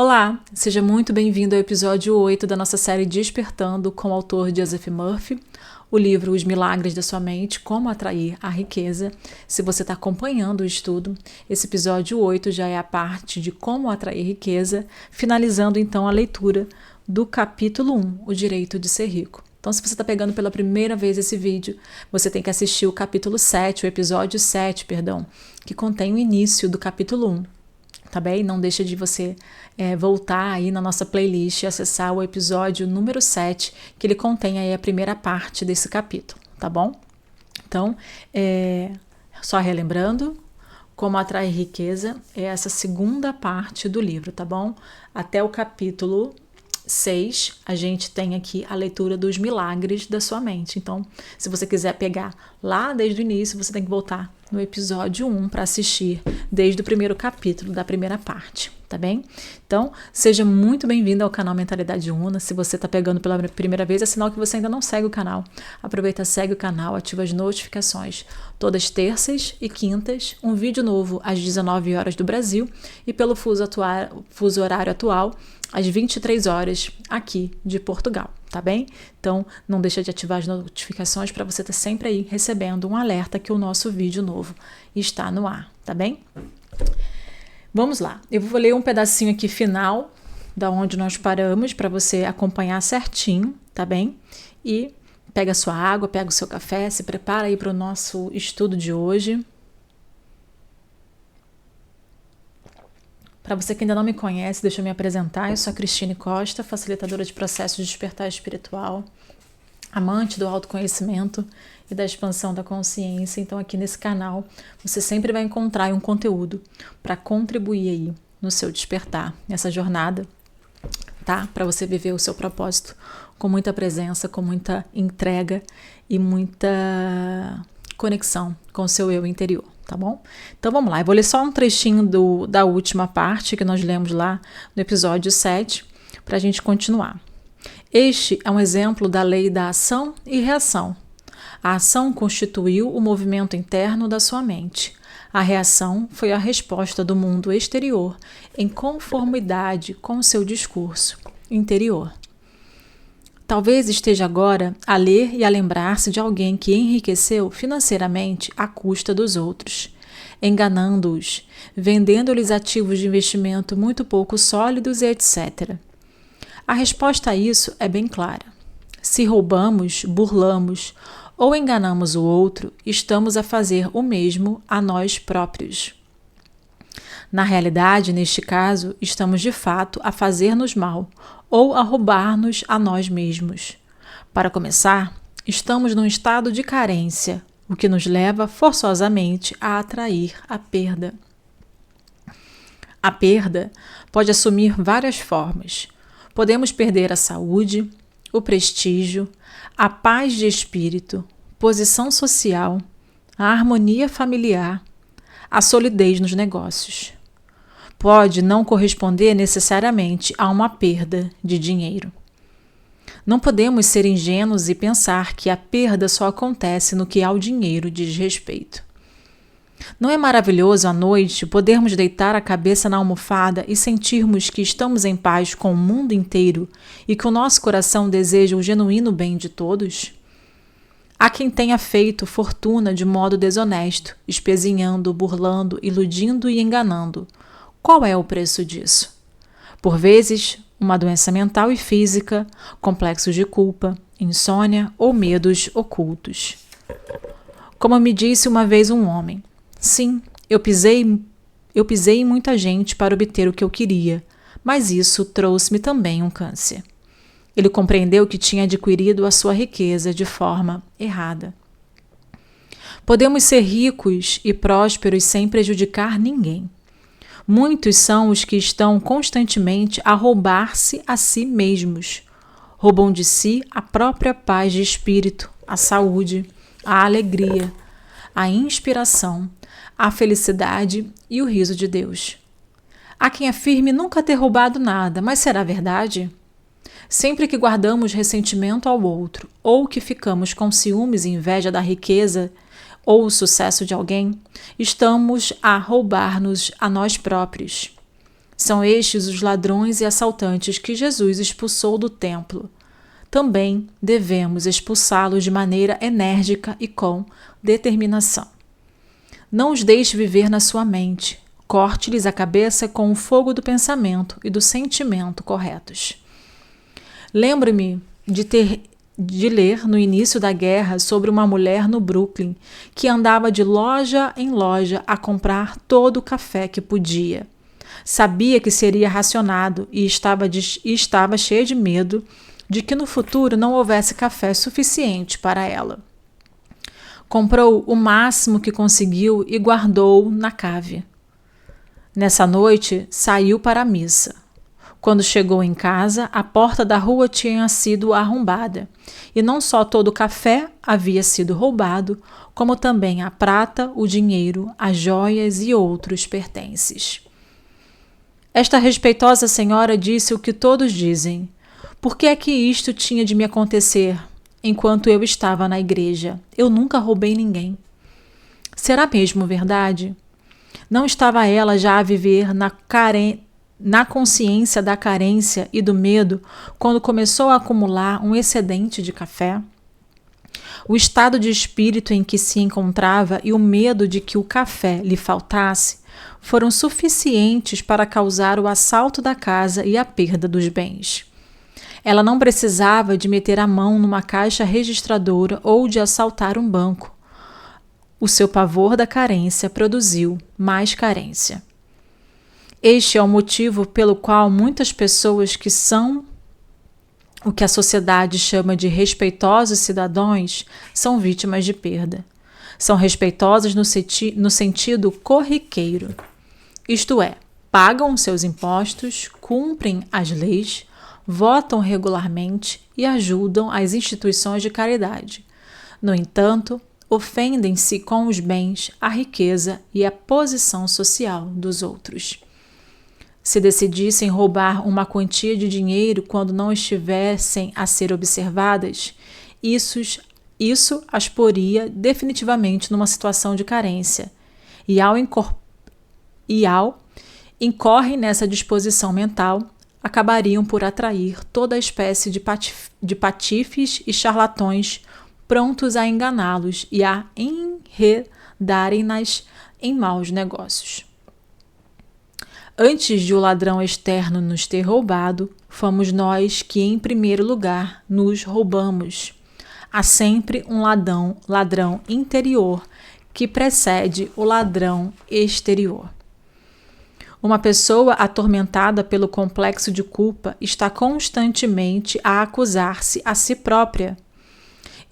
Olá, seja muito bem-vindo ao episódio 8 da nossa série Despertando com o autor Joseph Murphy, o livro Os Milagres da Sua Mente, Como Atrair a Riqueza. Se você está acompanhando o estudo, esse episódio 8 já é a parte de como atrair riqueza, finalizando então a leitura do capítulo 1, O Direito de Ser Rico. Então, se você está pegando pela primeira vez esse vídeo, você tem que assistir o capítulo 7, o episódio 7, que contém o início do capítulo 1. Tá bem? Não deixa de você voltar aí na nossa playlist e acessar o episódio número 7, que ele contém aí a primeira parte desse capítulo, tá bom? Então, só relembrando, como atrair riqueza é essa segunda parte do livro, tá bom? Até o capítulo 6, a gente tem aqui a leitura dos milagres da sua mente. Então, se você quiser pegar lá desde o início, você tem que voltar no episódio 1 para assistir desde o primeiro capítulo da primeira parte, tá bem? Então, seja muito bem-vindo ao canal Mentalidade Una. Se você está pegando pela primeira vez, é sinal que você ainda não segue o canal. Aproveita, segue o canal, ativa as notificações. Todas terças e quintas, um vídeo novo às 19 horas do Brasil e pelo fuso horário atual, às 23 horas aqui de Portugal, tá bem? Então, não deixa de ativar as notificações para você estar sempre aí recebendo um alerta que o nosso vídeo novo está no ar, tá bem? Vamos lá, eu vou ler um pedacinho aqui final da onde nós paramos para você acompanhar certinho, tá bem? E pega a sua água, pega o seu café, se prepara aí para o nosso estudo de hoje. Para você que ainda não me conhece, deixa eu me apresentar. Eu sou a Cristine Costa, facilitadora de processos de despertar espiritual, amante do autoconhecimento e da expansão da consciência. Então, aqui nesse canal, você sempre vai encontrar um conteúdo para contribuir aí no seu despertar, nessa jornada, tá? Para você viver o seu propósito com muita presença, com muita entrega e muita conexão com o seu eu interior. Tá bom? Então vamos lá, eu vou ler só um trechinho da última parte que nós lemos lá no episódio 7 para a gente continuar. Este é um exemplo da lei da ação e reação. A ação constituiu o movimento interno da sua mente. A reação foi a resposta do mundo exterior em conformidade com o seu discurso interior. Talvez esteja agora a ler e a lembrar-se de alguém que enriqueceu financeiramente à custa dos outros, enganando-os, vendendo-lhes ativos de investimento muito pouco sólidos e etc. A resposta a isso é bem clara. Se roubamos, burlamos ou enganamos o outro, estamos a fazer o mesmo a nós próprios. Na realidade, neste caso, estamos de fato a fazer-nos mal ou a roubar-nos a nós mesmos. Para começar, estamos num estado de carência, o que nos leva forçosamente a atrair a perda. A perda pode assumir várias formas. Podemos perder a saúde, o prestígio, a paz de espírito, posição social, a harmonia familiar, a solidez nos negócios. Pode não corresponder necessariamente a uma perda de dinheiro. Não podemos ser ingênuos e pensar que a perda só acontece no que ao dinheiro diz respeito. Não é maravilhoso à noite podermos deitar a cabeça na almofada e sentirmos que estamos em paz com o mundo inteiro e que o nosso coração deseja o genuíno bem de todos? Há quem tenha feito fortuna de modo desonesto, espezinhando, burlando, iludindo e enganando. Qual é o preço disso? Por vezes, uma doença mental e física, complexos de culpa, insônia ou medos ocultos. Como me disse uma vez um homem, sim, eu pisei em muita gente para obter o que eu queria, mas isso trouxe-me também um câncer. Ele compreendeu que tinha adquirido a sua riqueza de forma errada. Podemos ser ricos e prósperos sem prejudicar ninguém. Muitos são os que estão constantemente a roubar-se a si mesmos. Roubam de si a própria paz de espírito, a saúde, a alegria, a inspiração, a felicidade e o riso de Deus. Há quem afirme nunca ter roubado nada, mas será verdade? Sempre que guardamos ressentimento ao outro ou que ficamos com ciúmes e inveja da riqueza ou o sucesso de alguém, estamos a roubar-nos a nós próprios. São estes os ladrões e assaltantes que Jesus expulsou do templo. Também devemos expulsá-los de maneira enérgica e com determinação. Não os deixe viver na sua mente. Corte-lhes a cabeça com o fogo do pensamento e do sentimento corretos. Lembro-me de ler no início da guerra sobre uma mulher no Brooklyn que andava de loja em loja a comprar todo o café que podia. Sabia que seria racionado e estava cheia de medo de que no futuro não houvesse café suficiente para ela. Comprou o máximo que conseguiu e guardou na cave. Nessa noite, saiu para a missa. Quando chegou em casa, a porta da rua tinha sido arrombada, e não só todo o café havia sido roubado, como também a prata, o dinheiro, as joias e outros pertences. Esta respeitosa senhora disse o que todos dizem. Por que é que isto tinha de me acontecer enquanto eu estava na igreja? Eu nunca roubei ninguém. Será mesmo verdade? Não estava ela já a viver na consciência da carência e do medo quando começou a acumular um excedente de café? O estado de espírito em que se encontrava e o medo de que o café lhe faltasse foram suficientes para causar o assalto da casa e a perda dos bens. Ela não precisava de meter a mão numa caixa registradora ou de assaltar um banco. O seu pavor da carência produziu mais carência. Este é o motivo pelo qual muitas pessoas que são o que a sociedade chama de respeitosos cidadãos são vítimas de perda. São respeitosas no sentido corriqueiro. Isto é, pagam seus impostos, cumprem as leis, votam regularmente e ajudam as instituições de caridade. No entanto, ofendem-se com os bens, a riqueza e a posição social dos outros. Se decidissem roubar uma quantia de dinheiro quando não estivessem a ser observadas, isso as poria definitivamente numa situação de carência, e ao incorrem nessa disposição mental, acabariam por atrair toda a espécie de patifes e charlatões prontos a enganá-los e a enredarem-nas em maus negócios. Antes de o ladrão externo nos ter roubado, fomos nós que, em primeiro lugar, nos roubamos. Há sempre um ladrão interior que precede o ladrão exterior. Uma pessoa atormentada pelo complexo de culpa está constantemente a acusar-se a si própria.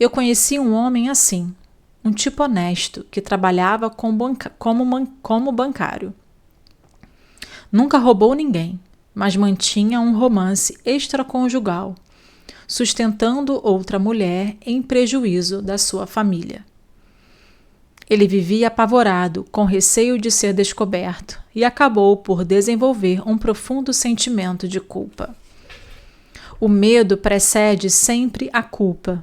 Eu conheci um homem assim, um tipo honesto que trabalhava como bancário. Nunca roubou ninguém, mas mantinha um romance extraconjugal, sustentando outra mulher em prejuízo da sua família. Ele vivia apavorado, com receio de ser descoberto, e acabou por desenvolver um profundo sentimento de culpa. O medo precede sempre a culpa,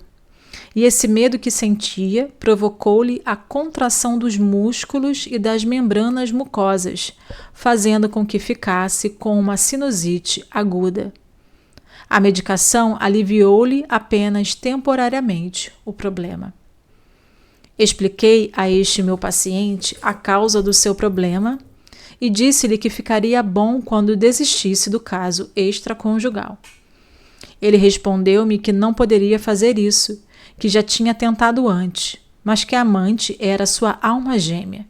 e esse medo que sentia provocou-lhe a contração dos músculos e das membranas mucosas, fazendo com que ficasse com uma sinusite aguda. A medicação aliviou-lhe apenas temporariamente o problema. Expliquei a este meu paciente a causa do seu problema e disse-lhe que ficaria bom quando desistisse do caso extraconjugal. Ele respondeu-me que não poderia fazer isso, que já tinha tentado antes, mas que a amante era sua alma gêmea.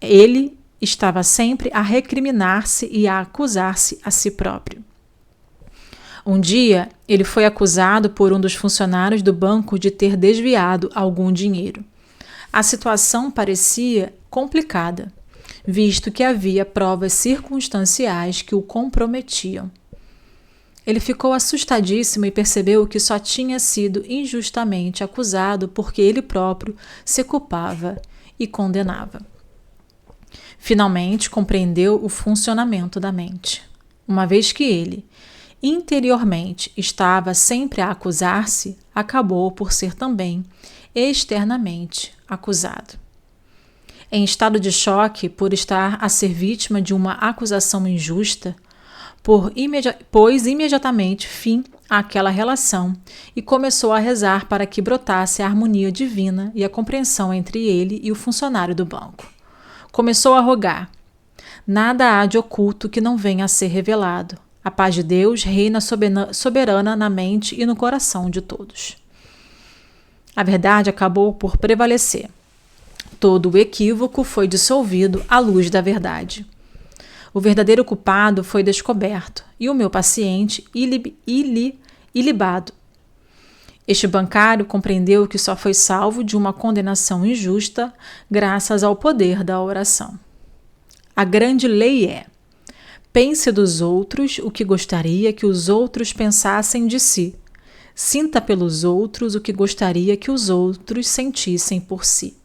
Ele estava sempre a recriminar-se e a acusar-se a si próprio. Um dia, ele foi acusado por um dos funcionários do banco de ter desviado algum dinheiro. A situação parecia complicada, visto que havia provas circunstanciais que o comprometiam. Ele ficou assustadíssimo e percebeu que só tinha sido injustamente acusado porque ele próprio se culpava e condenava. Finalmente compreendeu o funcionamento da mente. Uma vez que ele, interiormente, estava sempre a acusar-se, acabou por ser também externamente acusado. Em estado de choque por estar a ser vítima de uma acusação injusta, pôs imediatamente fim àquela relação e começou a rezar para que brotasse a harmonia divina e a compreensão entre ele e o funcionário do banco. Começou a rogar: nada há de oculto que não venha a ser revelado. A paz de Deus reina soberana na mente e no coração de todos. A verdade acabou por prevalecer. Todo o equívoco foi dissolvido à luz da verdade. O verdadeiro culpado foi descoberto e o meu paciente ilibado. Este bancário compreendeu que só foi salvo de uma condenação injusta graças ao poder da oração. A grande lei é: pense dos outros o que gostaria que os outros pensassem de si. Sinta pelos outros o que gostaria que os outros sentissem por si.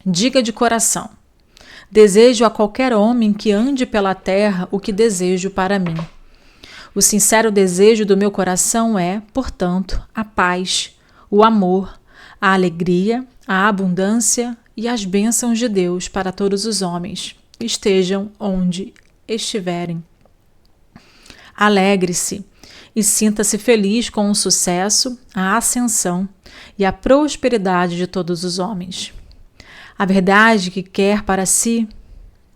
Diga de coração: desejo a qualquer homem que ande pela terra o que desejo para mim. O sincero desejo do meu coração é, portanto, a paz, o amor, a alegria, a abundância e as bênçãos de Deus para todos os homens, estejam onde estiverem. Alegre-se e sinta-se feliz com o sucesso, a ascensão e a prosperidade de todos os homens. A verdade que quer para si,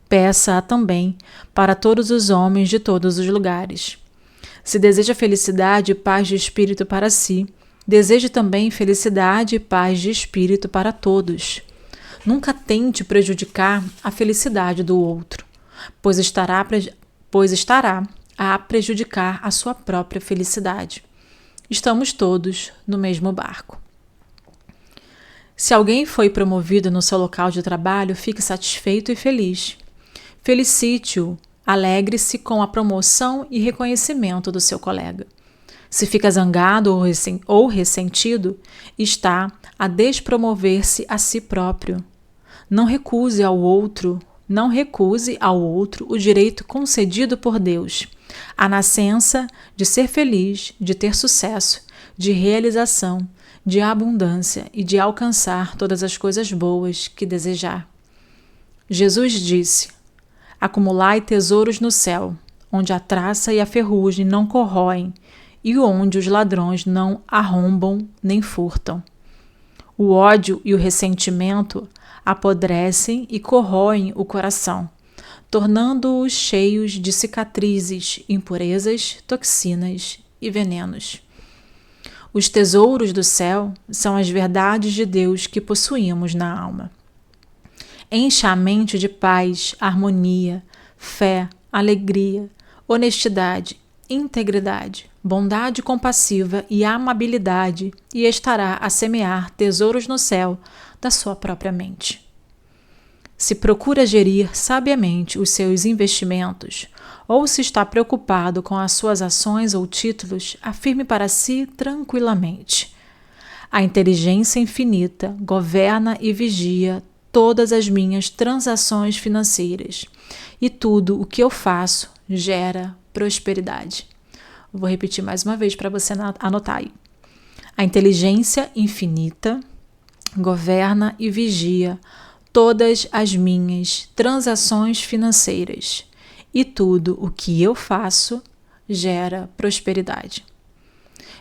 peça-a também para todos os homens de todos os lugares. Se deseja felicidade e paz de espírito para si, deseje também felicidade e paz de espírito para todos. Nunca tente prejudicar a felicidade do outro, pois estará a prejudicar a sua própria felicidade. Estamos todos no mesmo barco. Se alguém foi promovido no seu local de trabalho, fique satisfeito e feliz. Felicite-o, alegre-se com a promoção e reconhecimento do seu colega. Se fica zangado ou ressentido, está a despromover-se a si próprio. Não recuse ao outro o direito concedido por Deus, a nascença de ser feliz, de ter sucesso, de realização, de abundância e de alcançar todas as coisas boas que desejar. Jesus disse: acumulai tesouros no céu, onde a traça e a ferrugem não corroem, e onde os ladrões não arrombam nem furtam. O ódio e o ressentimento apodrecem e corroem o coração, tornando-os cheios de cicatrizes, impurezas, toxinas e venenos. Os tesouros do céu são as verdades de Deus que possuímos na alma. Encha a mente de paz, harmonia, fé, alegria, honestidade, integridade, bondade compassiva e amabilidade, e estará a semear tesouros no céu da sua própria mente. Se procura gerir sabiamente os seus investimentos, ou se está preocupado com as suas ações ou títulos, afirme para si tranquilamente: a inteligência infinita governa e vigia todas as minhas transações financeiras, e tudo o que eu faço gera prosperidade. Vou repetir mais uma vez para você anotar aí. A inteligência infinita governa e vigia todas as minhas transações financeiras, e tudo o que eu faço gera prosperidade.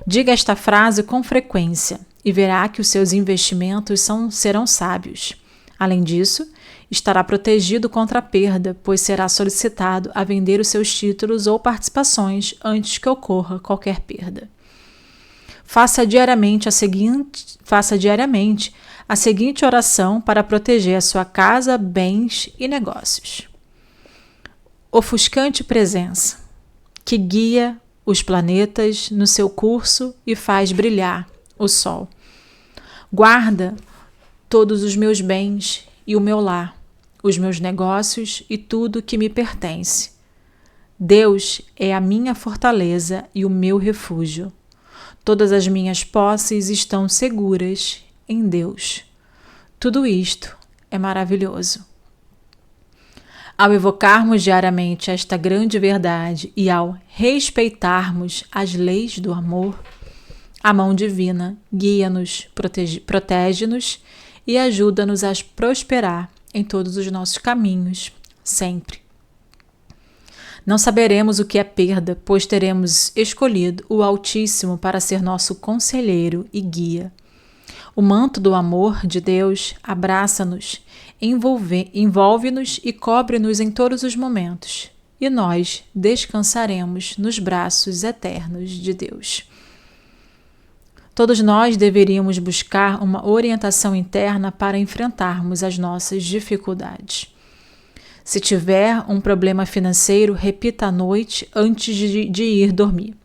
Diga esta frase com frequência e verá que os seus investimentos serão sábios. Além disso, estará protegido contra a perda, pois será solicitado a vender os seus títulos ou participações antes que ocorra qualquer perda. Faça diariamente a seguinte oração para proteger a sua casa, bens e negócios. Ofuscante presença, que guia os planetas no seu curso e faz brilhar o sol. Guarda todos os meus bens e o meu lar, os meus negócios e tudo que me pertence. Deus é a minha fortaleza e o meu refúgio. Todas as minhas posses estão seguras em Deus. Tudo isto é maravilhoso. Ao evocarmos diariamente esta grande verdade e ao respeitarmos as leis do amor, a mão divina guia-nos, protege-nos e ajuda-nos a prosperar em todos os nossos caminhos, sempre. Não saberemos o que é perda, pois teremos escolhido o Altíssimo para ser nosso conselheiro e guia. O manto do amor de Deus abraça-nos, envolve-nos e cobre-nos em todos os momentos, e nós descansaremos nos braços eternos de Deus. Todos nós deveríamos buscar uma orientação interna para enfrentarmos as nossas dificuldades. Se tiver um problema financeiro, repita à noite antes de ir dormir: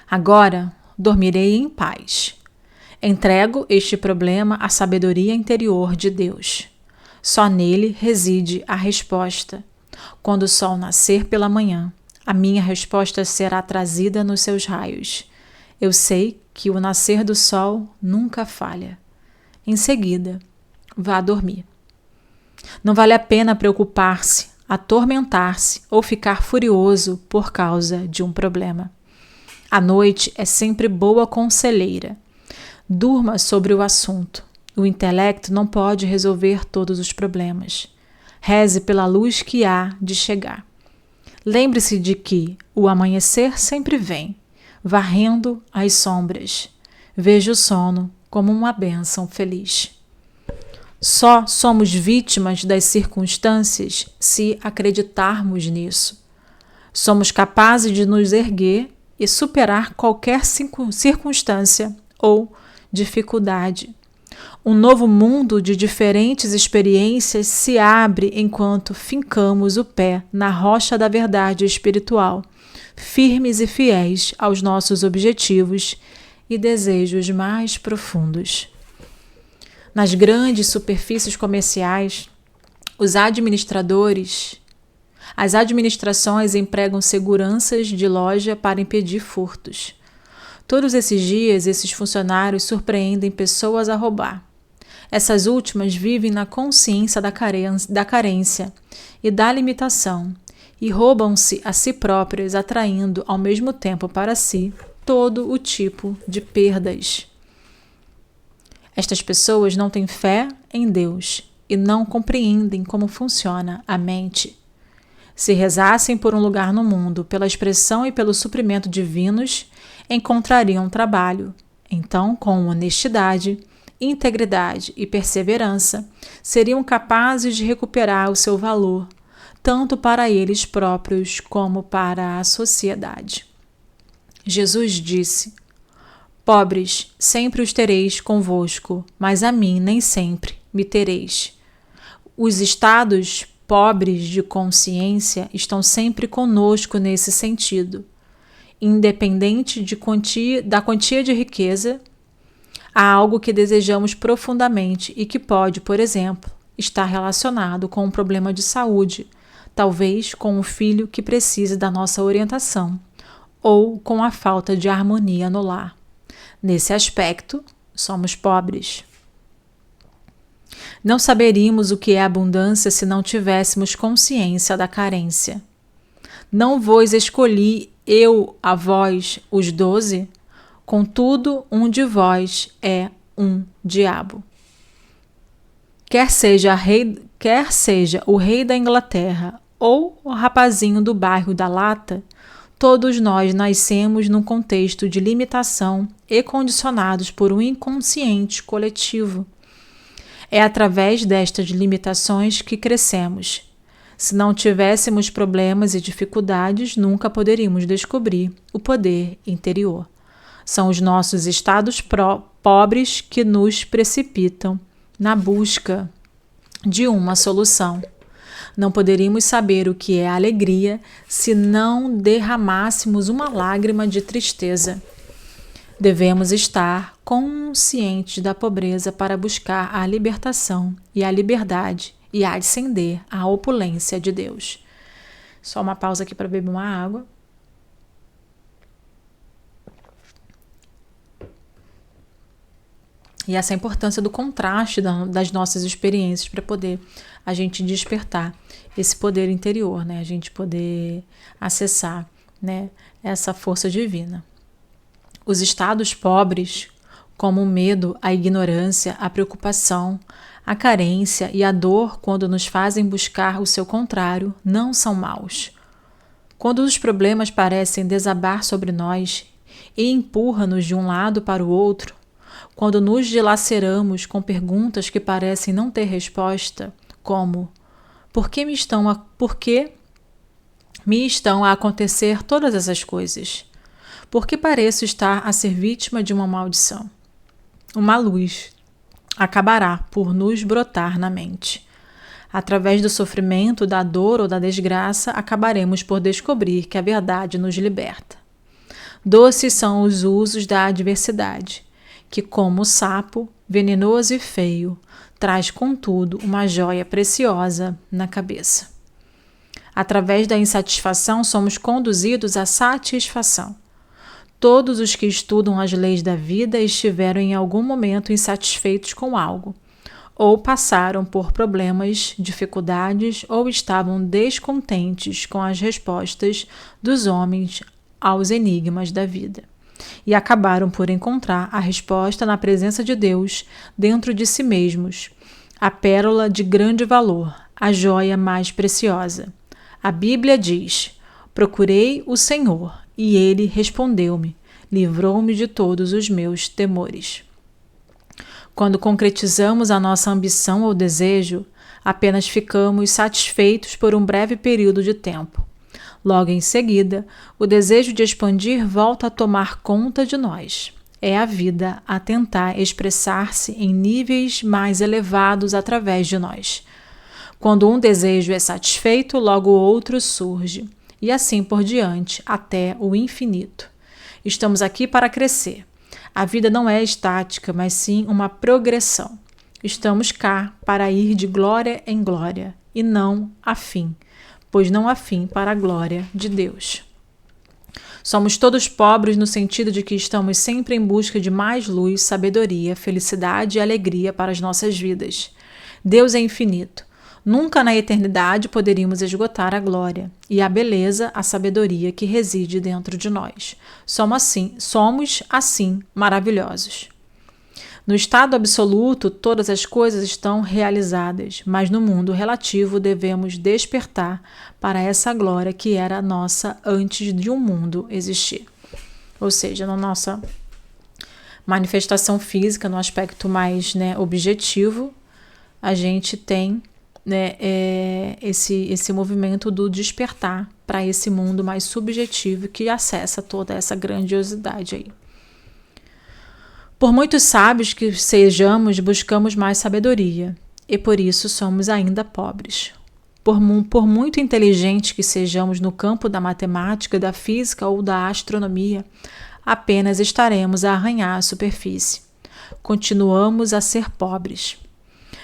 agora dormirei em paz. Entrego este problema à sabedoria interior de Deus. Só nele reside a resposta. Quando o sol nascer pela manhã, a minha resposta será trazida nos seus raios. Eu sei que o nascer do sol nunca falha. Em seguida, vá dormir. Não vale a pena preocupar-se, atormentar-se ou ficar furioso por causa de um problema. A noite é sempre boa conselheira. Durma sobre o assunto. O intelecto não pode resolver todos os problemas. Reze pela luz que há de chegar. Lembre-se de que o amanhecer sempre vem, varrendo as sombras. Veja o sono como uma bênção feliz. Só somos vítimas das circunstâncias se acreditarmos nisso. Somos capazes de nos erguer e superar qualquer circunstância ou dificuldade. Um novo mundo de diferentes experiências se abre enquanto fincamos o pé na rocha da verdade espiritual, firmes e fiéis aos nossos objetivos e desejos mais profundos. Nas grandes superfícies comerciais, as administrações empregam seguranças de loja para impedir furtos. Todos esses dias, esses funcionários surpreendem pessoas a roubar. Essas últimas vivem na consciência da carência e da limitação e roubam-se a si próprias, atraindo ao mesmo tempo para si todo o tipo de perdas. Estas pessoas não têm fé em Deus e não compreendem como funciona a mente. Se rezassem por um lugar no mundo, pela expressão e pelo suprimento divinos, encontrariam trabalho. Então, com honestidade, integridade e perseverança, seriam capazes de recuperar o seu valor, tanto para eles próprios como para a sociedade. Jesus disse: pobres, sempre os tereis convosco, mas a mim nem sempre me tereis. Os estados pobres de consciência estão sempre conosco nesse sentido. Independente da quantia de riqueza, há algo que desejamos profundamente e que pode, por exemplo, estar relacionado com um problema de saúde, talvez com um filho que precise da nossa orientação, ou com a falta de harmonia no lar. Nesse aspecto, somos pobres. Não saberíamos o que é abundância se não tivéssemos consciência da carência. Não vos escolhi eu a vós, os 12? Contudo, um de vós é um diabo. Quer seja o rei da Inglaterra ou o rapazinho do bairro da Lata, todos nós nascemos num contexto de limitação e condicionados por um inconsciente coletivo. É através destas limitações que crescemos. Se não tivéssemos problemas e dificuldades, nunca poderíamos descobrir o poder interior. São os nossos estados pobres que nos precipitam na busca de uma solução. Não poderíamos saber o que é alegria se não derramássemos uma lágrima de tristeza. Devemos estar conscientes da pobreza para buscar a libertação e a liberdade e ascender à opulência de Deus. Só uma pausa aqui para beber uma água. E essa é a importância do contraste das nossas experiências para poder a gente despertar esse poder interior, né? A gente poder acessar, né, essa força divina. Os estados pobres como o medo, a ignorância, a preocupação, a carência e a dor, quando nos fazem buscar o seu contrário, não são maus. Quando os problemas parecem desabar sobre nós e empurram-nos de um lado para o outro, quando nos dilaceramos com perguntas que parecem não ter resposta, como: por que me estão a acontecer todas essas coisas? Por que pareço estar a ser vítima de uma maldição? Uma luz acabará por nos brotar na mente. Através do sofrimento, da dor ou da desgraça, acabaremos por descobrir que a verdade nos liberta. Doces são os usos da adversidade, que, como o sapo, venenoso e feio, traz, contudo, uma joia preciosa na cabeça. Através da insatisfação, somos conduzidos à satisfação. Todos os que estudam as leis da vida estiveram em algum momento insatisfeitos com algo, ou passaram por problemas, dificuldades, ou estavam descontentes com as respostas dos homens aos enigmas da vida. E acabaram por encontrar a resposta na presença de Deus, dentro de si mesmos, a pérola de grande valor, a joia mais preciosa. A Bíblia diz: procurei o Senhor, e ele respondeu-me, livrou-me de todos os meus temores. Quando concretizamos a nossa ambição ou desejo, apenas ficamos satisfeitos por um breve período de tempo. Logo em seguida, o desejo de expandir volta a tomar conta de nós. É a vida a tentar expressar-se em níveis mais elevados através de nós. Quando um desejo é satisfeito, logo outro surge, e assim por diante, até o infinito. Estamos aqui para crescer. A vida não é estática, mas sim uma progressão. Estamos cá para ir de glória em glória, e não a fim, pois não há fim para a glória de Deus. Somos todos pobres no sentido de que estamos sempre em busca de mais luz, sabedoria, felicidade e alegria para as nossas vidas. Deus é infinito. Nunca na eternidade poderíamos esgotar a glória e a beleza, a sabedoria que reside dentro de nós. Somos assim maravilhosos. No estado absoluto, todas as coisas estão realizadas, mas no mundo relativo devemos despertar para essa glória que era nossa antes de um mundo existir. Ou seja, na nossa manifestação física, no aspecto mais objetivo, a gente tem esse movimento do despertar para esse mundo mais subjetivo que acessa toda essa grandiosidade aí. Por muitos sábios que sejamos, buscamos mais sabedoria, e por isso somos ainda pobres. Por muito inteligentes que sejamos no campo da matemática, da física ou da astronomia, apenas estaremos a arranhar a superfície. Continuamos a ser pobres.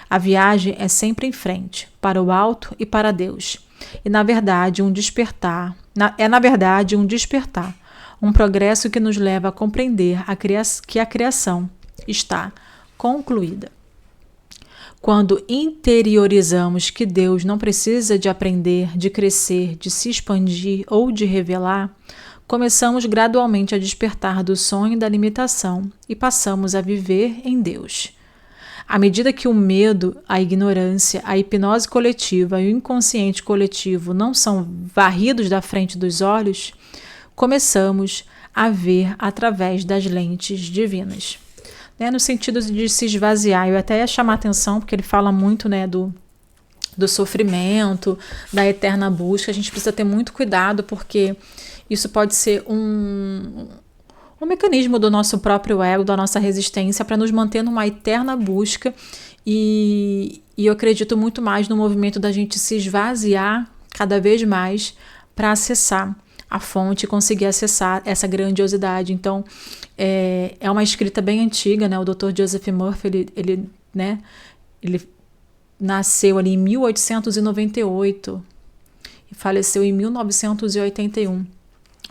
A viagem é sempre em frente, para o alto e para Deus. E na verdade um despertar, um progresso que nos leva a compreender que a criação está concluída. Quando interiorizamos que Deus não precisa de aprender, de crescer, de se expandir ou de revelar, começamos gradualmente a despertar do sonho da limitação e passamos a viver em Deus. À medida que o medo, a ignorância, a hipnose coletiva e o inconsciente coletivo não são varridos da frente dos olhos, começamos a ver através das lentes divinas. No sentido de se esvaziar, eu até ia chamar a atenção, porque ele fala muito do sofrimento, da eterna busca. A gente precisa ter muito cuidado, porque isso pode ser um mecanismo do nosso próprio ego, da nossa resistência, para nos manter numa eterna busca, e eu acredito muito mais no movimento da gente se esvaziar cada vez mais para acessar a fonte e conseguir acessar essa grandiosidade. Então, é uma escrita bem antiga, o Dr. Joseph Murphy, ele nasceu ali em 1898 e faleceu em 1981.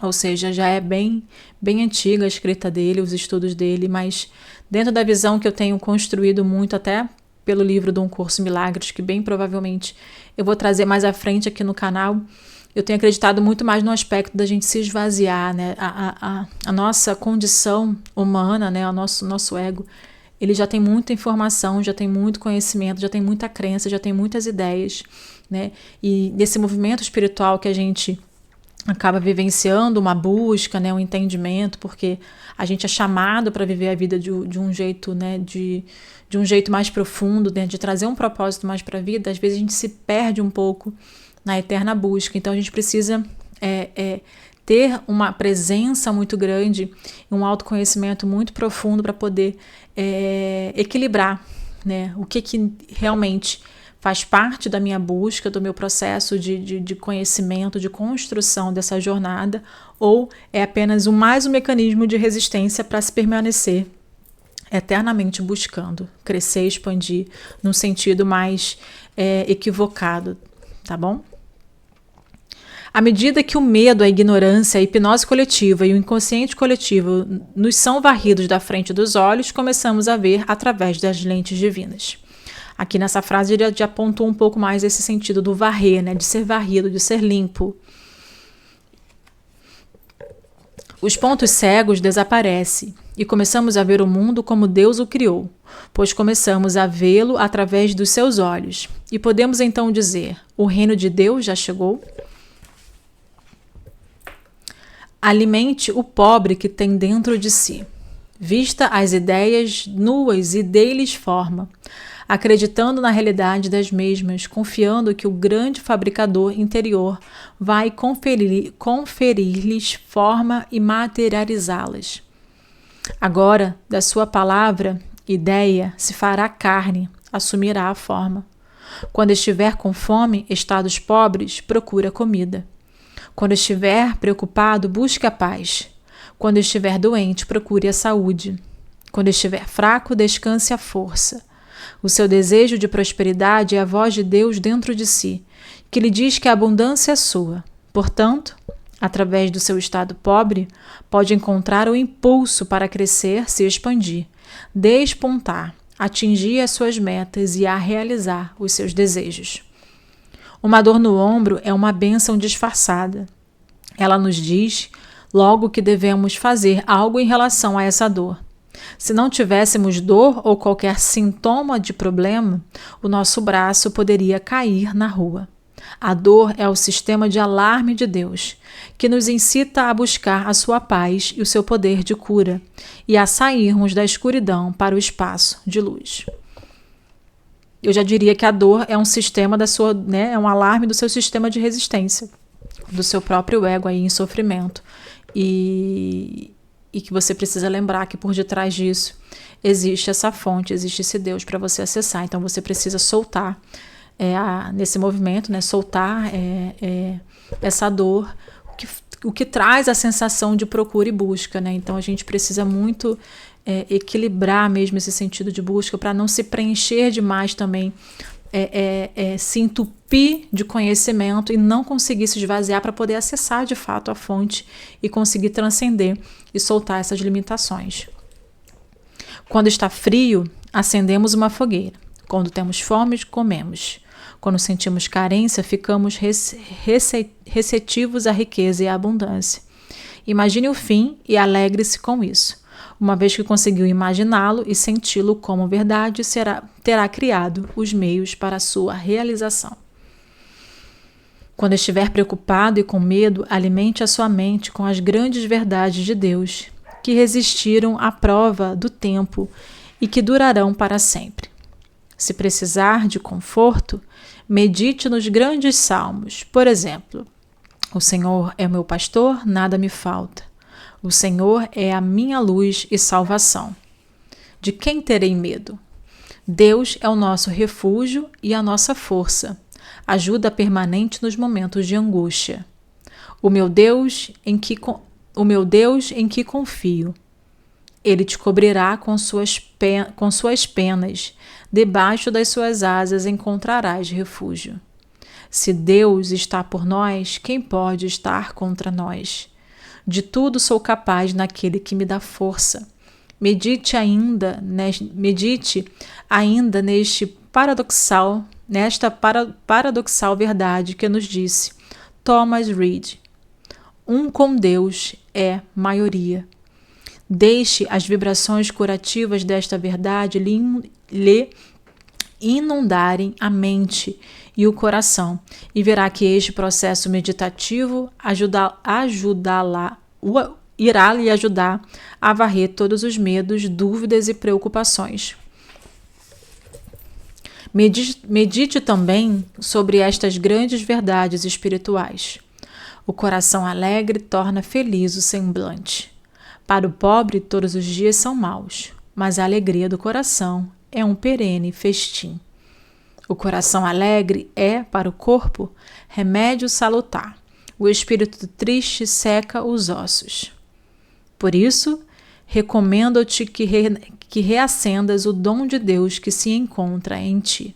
Ou seja, já é bem antiga a escrita dele, os estudos dele, mas dentro da visão que eu tenho construído muito, até pelo livro de Um Curso em Milagres, que bem provavelmente eu vou trazer mais à frente aqui no canal, eu tenho acreditado muito mais no aspecto da gente se esvaziar, né? A nossa condição humana, né? O nosso ego, ele já tem muita informação, já tem muito conhecimento, já tem muita crença, já tem muitas ideias, né? E nesse movimento espiritual que a gente acaba vivenciando uma busca, né? Um entendimento, porque a gente é chamado para viver a vida de um jeito, né? De um jeito mais profundo, né? De trazer um propósito mais para a vida. Às vezes a gente se perde um pouco na eterna busca. Então a gente precisa ter uma presença muito grande, um autoconhecimento muito profundo para poder equilibrar, né, o que realmente faz parte da minha busca, do meu processo de conhecimento, de construção dessa jornada, ou é apenas mais um mecanismo de resistência para se permanecer eternamente buscando crescer, expandir num sentido mais equivocado, tá bom? À medida que o medo, a ignorância, a hipnose coletiva e o inconsciente coletivo nos são varridos da frente dos olhos, começamos a ver através das lentes divinas. Aqui nessa frase ele já apontou um pouco mais esse sentido do varrer, né? De ser varrido, de ser limpo. Os pontos cegos desaparecem e começamos a ver o mundo como Deus o criou, pois começamos a vê-lo através dos seus olhos. E podemos então dizer: o reino de Deus já chegou? Alimente o pobre que tem dentro de si. Vista as ideias nuas e dê-lhes forma, acreditando na realidade das mesmas, confiando que o grande fabricador interior vai conferir-lhes forma e materializá-las. Agora, da sua palavra, ideia, se fará carne, assumirá a forma. Quando estiver com fome, estados pobres, procura comida. Quando estiver preocupado, busque a paz. Quando estiver doente, procure a saúde. Quando estiver fraco, descanse a força. O seu desejo de prosperidade é a voz de Deus dentro de si, que lhe diz que a abundância é sua. Portanto, através do seu estado pobre, pode encontrar o impulso para crescer, se expandir, despontar, atingir as suas metas e a realizar os seus desejos. Uma dor no ombro é uma bênção disfarçada. Ela nos diz logo que devemos fazer algo em relação a essa dor. Se não tivéssemos dor ou qualquer sintoma de problema, o nosso braço poderia cair na rua. A dor é o sistema de alarme de Deus, que nos incita a buscar a sua paz e o seu poder de cura, e a sairmos da escuridão para o espaço de luz. Eu já diria que a dor é um sistema é um alarme do seu sistema de resistência, do seu próprio ego aí em sofrimento. E que você precisa lembrar que por detrás disso existe essa fonte, existe esse Deus para você acessar. Então você precisa soltar nesse movimento, né? Soltar essa dor, o que traz a sensação de procura e busca, né? Então a gente precisa muito equilibrar mesmo esse sentido de busca para não se preencher demais também, se entupir de conhecimento e não conseguir se esvaziar para poder acessar de fato a fonte e conseguir transcender e soltar essas limitações. Quando está frio, acendemos uma fogueira. Quando temos fome, comemos. Quando sentimos carência, ficamos receptivos à riqueza e à abundância. Imagine o fim e alegre-se com isso. Uma vez que conseguiu imaginá-lo e senti-lo como verdade, terá criado os meios para a sua realização. Quando estiver preocupado e com medo, alimente a sua mente com as grandes verdades de Deus, que resistiram à prova do tempo e que durarão para sempre. Se precisar de conforto, medite nos grandes salmos. Por exemplo, o Senhor é o meu pastor, nada me falta. O Senhor é a minha luz e salvação. De quem terei medo? Deus é o nosso refúgio e a nossa força, ajuda permanente nos momentos de angústia. O meu Deus em que confio. Ele te cobrirá com suas penas, debaixo das suas asas encontrarás refúgio. Se Deus está por nós, quem pode estar contra nós? De tudo sou capaz naquele que me dá força. Medite ainda nesta paradoxal verdade que nos disse: Thomas Reid. Um com Deus é maioria. Deixe as vibrações curativas desta verdade lhe inundarem a mente e o coração, e verá que este processo meditativo irá lhe ajudar a varrer todos os medos, dúvidas e preocupações. Medite também sobre estas grandes verdades espirituais. O coração alegre torna feliz o semblante. Para o pobre, todos os dias são maus, mas a alegria do coração é um perene festim. O coração alegre é, para o corpo, remédio salutar. O espírito triste seca os ossos. Por isso, recomendo-te que reacendas o dom de Deus que se encontra em ti.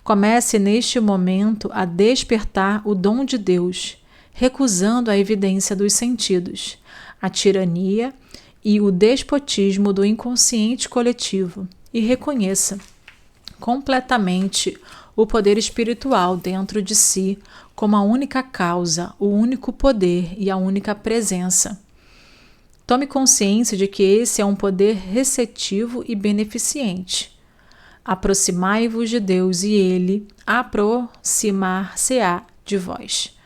Comece neste momento a despertar o dom de Deus, recusando a evidência dos sentidos, a tirania e o despotismo do inconsciente coletivo, e reconheça completamente o poder espiritual dentro de si como a única causa, o único poder e a única presença. Tome consciência de que esse é um poder receptivo e beneficente. Aproximai-vos de Deus e Ele aproximar-se-á de vós.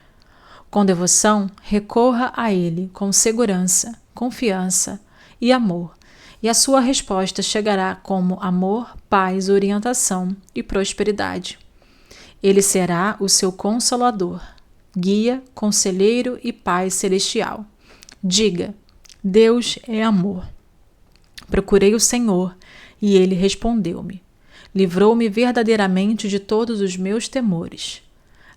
Com devoção, recorra a Ele com segurança, confiança e amor, e a sua resposta chegará como amor, paz, orientação e prosperidade. Ele será o seu consolador, guia, conselheiro e pai celestial. Diga: Deus é amor. Procurei o Senhor e Ele respondeu-me. Livrou-me verdadeiramente de todos os meus temores.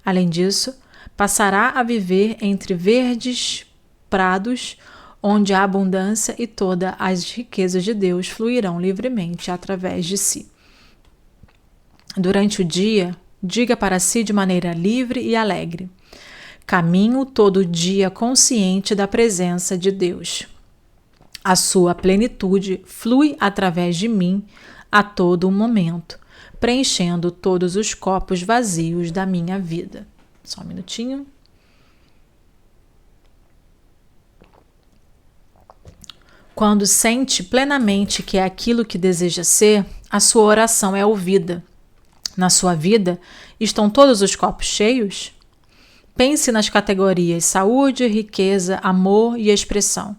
Além disso, passará a viver entre verdes prados, onde a abundância e todas as riquezas de Deus fluirão livremente através de si. Durante o dia, diga para si de maneira livre e alegre: caminho todo dia consciente da presença de Deus. A sua plenitude flui através de mim a todo momento, preenchendo todos os copos vazios da minha vida. Só um minutinho. Quando sente plenamente que é aquilo que deseja ser, a sua oração é ouvida. Na sua vida, estão todos os copos cheios? Pense nas categorias saúde, riqueza, amor e expressão.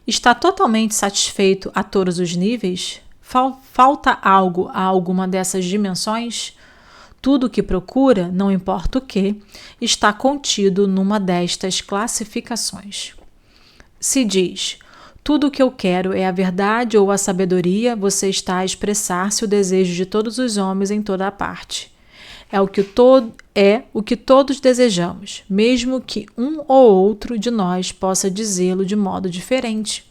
Está totalmente satisfeito a todos os níveis? Falta algo a alguma dessas dimensões? Tudo o que procura, não importa o que, está contido numa destas classificações. Se diz: tudo o que eu quero é a verdade ou a sabedoria, você está a expressar-se o desejo de todos os homens em toda a parte. É o que todos desejamos, mesmo que um ou outro de nós possa dizê-lo de modo diferente.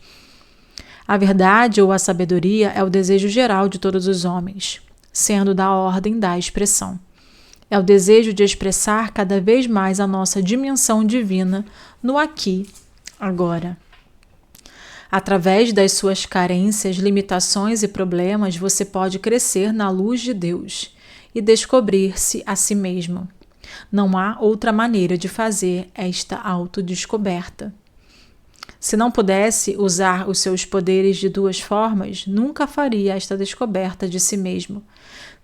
A verdade ou a sabedoria é o desejo geral de todos os homens, sendo da ordem da expressão. É o desejo de expressar cada vez mais a nossa dimensão divina no aqui, agora. Através das suas carências, limitações e problemas, você pode crescer na luz de Deus e descobrir-se a si mesmo. Não há outra maneira de fazer esta autodescoberta. Se não pudesse usar os seus poderes de duas formas, nunca faria esta descoberta de si mesmo,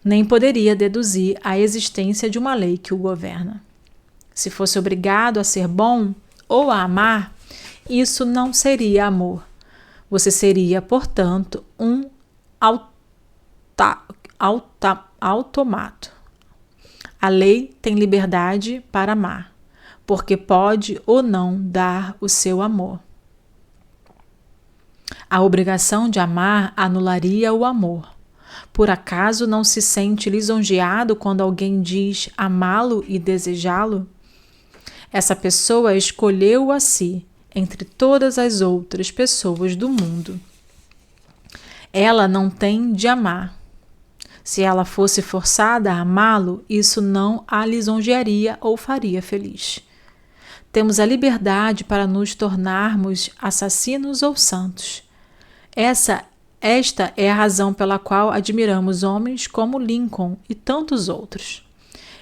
nem poderia deduzir a existência de uma lei que o governa. Se fosse obrigado a ser bom ou a amar, isso não seria amor. Você seria, portanto, um automato. A lei tem liberdade para amar, porque pode ou não dar o seu amor. A obrigação de amar anularia o amor. Por acaso não se sente lisonjeado quando alguém diz amá-lo e desejá-lo? Essa pessoa escolheu a si entre todas as outras pessoas do mundo. Ela não tem de amar. Se ela fosse forçada a amá-lo, isso não a lisonjearia ou faria feliz. Temos a liberdade para nos tornarmos assassinos ou santos. Esta é a razão pela qual admiramos homens como Lincoln e tantos outros.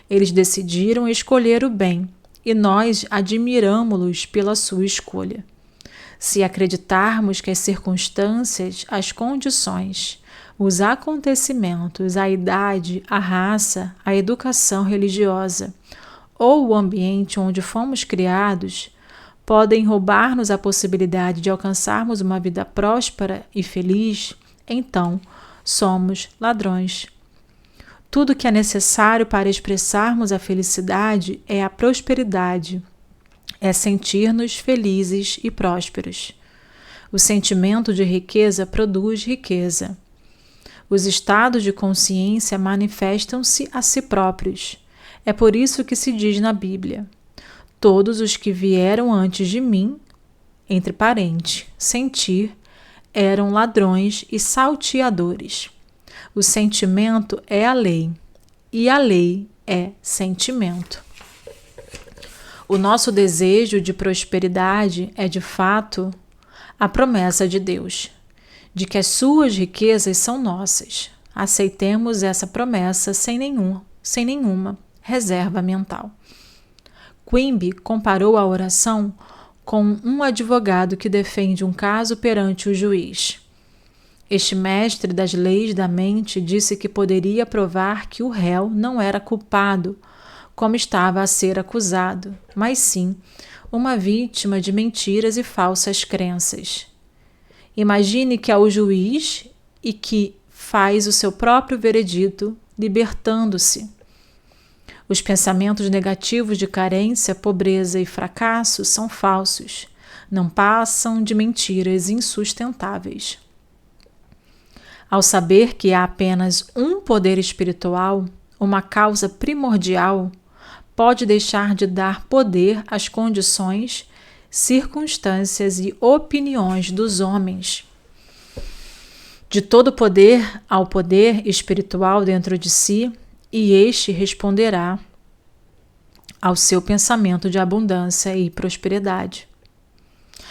Eles decidiram escolher o bem e nós admiramo-los pela sua escolha. Se acreditarmos que as circunstâncias, as condições, os acontecimentos, a idade, a raça, a educação religiosa ou o ambiente onde fomos criados podem roubar-nos a possibilidade de alcançarmos uma vida próspera e feliz, então somos ladrões. Tudo que é necessário para expressarmos a felicidade é a prosperidade, é sentir-nos felizes e prósperos. O sentimento de riqueza produz riqueza. Os estados de consciência manifestam-se a si próprios. É por isso que se diz na Bíblia: todos os que vieram antes de mim, entre parênteses, sentir, eram ladrões e salteadores. O sentimento é a lei, e a lei é sentimento. O nosso desejo de prosperidade é, de fato, a promessa de Deus, de que as suas riquezas são nossas. Aceitemos essa promessa sem nenhuma reserva mental. Quimby comparou a oração com um advogado que defende um caso perante o juiz. Este mestre das leis da mente disse que poderia provar que o réu não era culpado, como estava a ser acusado, mas sim uma vítima de mentiras e falsas crenças. Imagine que é o juiz e que faz o seu próprio veredito, libertando-se. Os pensamentos negativos de carência, pobreza e fracasso são falsos, não passam de mentiras insustentáveis. Ao saber que há apenas um poder espiritual, uma causa primordial, pode deixar de dar poder às condições, circunstâncias e opiniões dos homens. De todo poder ao poder espiritual dentro de si, e este responderá ao seu pensamento de abundância e prosperidade.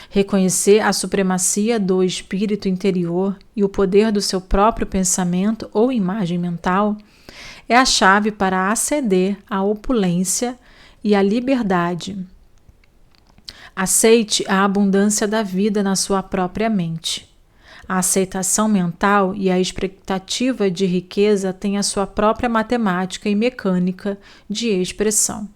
Reconhecer a supremacia do espírito interior e o poder do seu próprio pensamento ou imagem mental é a chave para aceder à opulência e à liberdade. Aceite a abundância da vida na sua própria mente. A aceitação mental e a expectativa de riqueza têm a sua própria matemática e mecânica de expressão.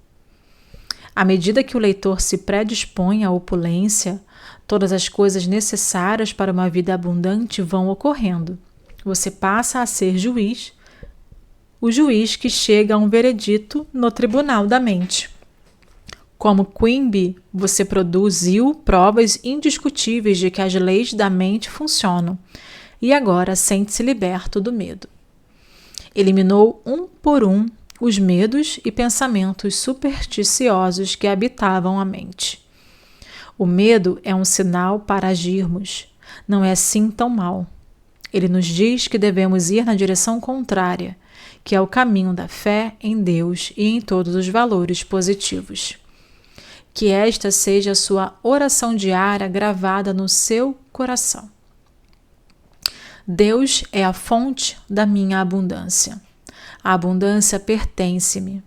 À medida que o leitor se predispõe à opulência, todas as coisas necessárias para uma vida abundante vão ocorrendo. Você passa a ser juiz, o juiz que chega a um veredito no tribunal da mente. Como Quimby, você produziu provas indiscutíveis de que as leis da mente funcionam e agora sente-se liberto do medo. Eliminou um por um os medos e pensamentos supersticiosos que habitavam a mente. O medo é um sinal para agirmos. Não é assim tão mal. Ele nos diz que devemos ir na direção contrária, que é o caminho da fé em Deus e em todos os valores positivos. Que esta seja a sua oração diária gravada no seu coração. Deus é a fonte da minha abundância. A abundância pertence-me.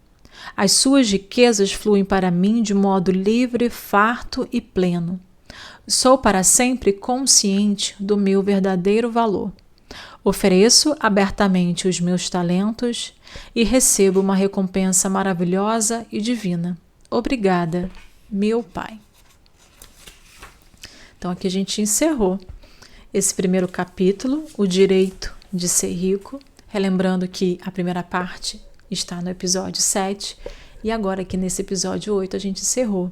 As suas riquezas fluem para mim de modo livre, farto e pleno. Sou para sempre consciente do meu verdadeiro valor. Ofereço abertamente os meus talentos e recebo uma recompensa maravilhosa e divina. Obrigada, meu Pai. Então aqui a gente encerrou esse primeiro capítulo, o direito de ser rico, relembrando que a primeira parte está no episódio 7 e agora aqui nesse episódio 8 a gente encerrou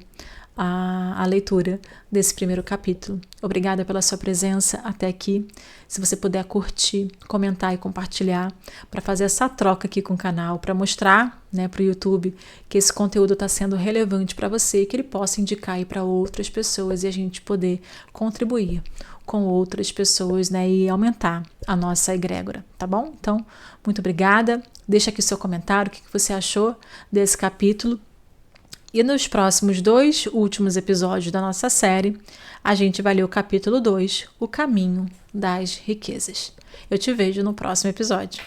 a leitura desse primeiro capítulo. Obrigada pela sua presença até aqui. Se você puder curtir, comentar e compartilhar para fazer essa troca aqui com o canal, para mostrar, né, para o YouTube que esse conteúdo está sendo relevante para você e que ele possa indicar aí para outras pessoas e a gente poder contribuir com outras pessoas, né, e aumentar a nossa egrégora, tá bom? Então, muito obrigada. Deixa aqui o seu comentário, o que você achou desse capítulo. E nos próximos 2 últimos episódios da nossa série, a gente vai ler o capítulo 2, O Caminho das Riquezas. Eu te vejo no próximo episódio.